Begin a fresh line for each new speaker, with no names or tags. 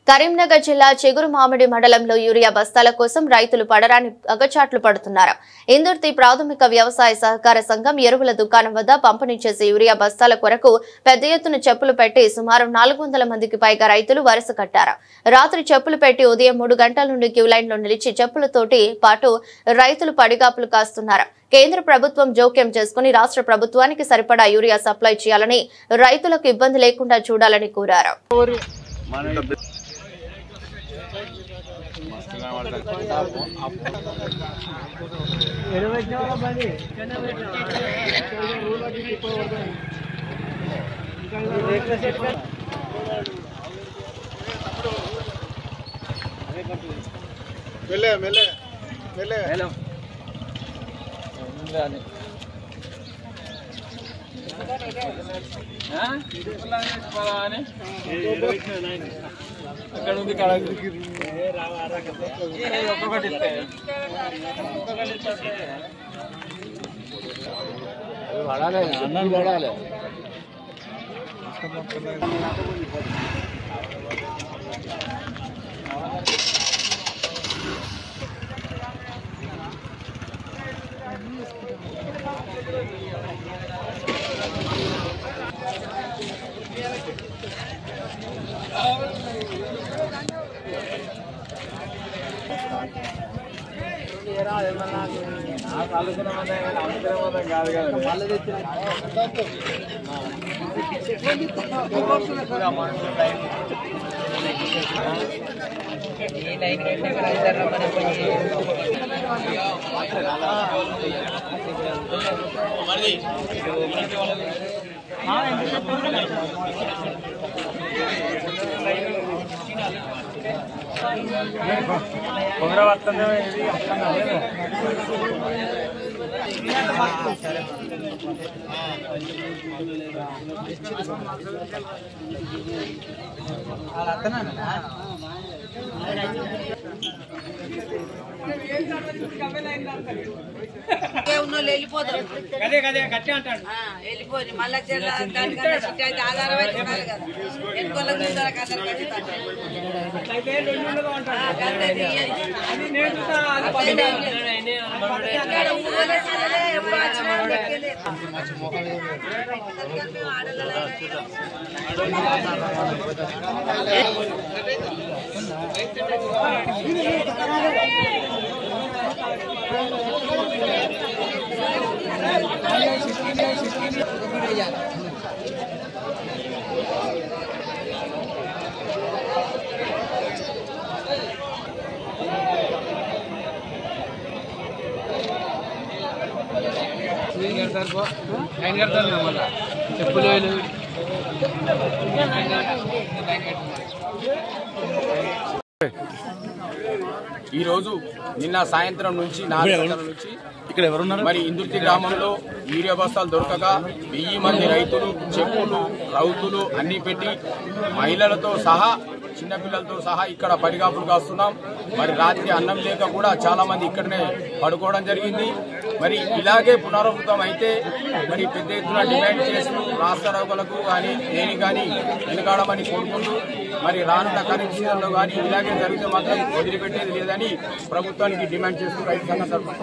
కరీంనగర్ జిల్లా చెగురుమామిడి మండలంలో యూరియా బస్తాల కోసం రైతులు పడరాని అగచాట్లు పడుతున్నారు. ఇందుర్తి ప్రాథమిక వ్యవసాయ సహకార సంఘం ఎరువుల దుకాణం వద్ద పంపిణీ చేసే యూరియా బస్తాల కొరకు పెద్ద ఎత్తున చెప్పులు పెట్టి సుమారు 400 మందికి పైగా రైతులు వరుస కట్టారు. రాత్రి చెప్పులు పెట్టి ఉదయం 3 గంటల నుండి క్యూ లైన్ లో నిలిచి చెప్పులతోటి పాటు రైతులు పడిగాపులు కాస్తున్నారు. కేంద్ర ప్రభుత్వం జోక్యం చేసుకుని రాష్ట్ర ప్రభుత్వానికి సరిపడా యూరియా సప్లై చేయాలని, రైతులకు ఇబ్బంది లేకుండా చూడాలని కోరారు.
వెళ్ళిపోయి మళ్ళీ ఆధారం అవుతున్నారు కదా
ఈ రోజు నిన్న సాయంత్రం నుంచి 4 గంటల నుంచి ఇక్కడ మరి ఇందుర్తి గ్రామంలో యూరియా బస్తాలు దొరకక 1000 మంది రైతులు, చెప్పులు, రౌతులు అన్ని పెట్టి మహిళలతో సహా చిన్నపిల్లలతో సహా ఇక్కడ పడిగాపులు కాస్తున్నాం. మరి రాత్రి అన్నం లేక కూడా చాలా మంది ఇక్కడనే పడుకోవడం జరిగింది. మరి ఇలాగే పునరావృతం అయితే మరి పెద్ద ఎత్తున డిమాండ్ చేస్తూ రాష్ట్ర రైతులకు కానీ దేని కానీ వెనుకాడమని కోరుకుంటూ మరి రానున్న ఖరీఫ్ సీజన్లో కానీ ఇలాగే జరిగితే మాత్రం వదిలిపెట్టేది లేదని ప్రభుత్వానికి డిమాండ్ చేస్తూ రైతు సంఘం తరఫున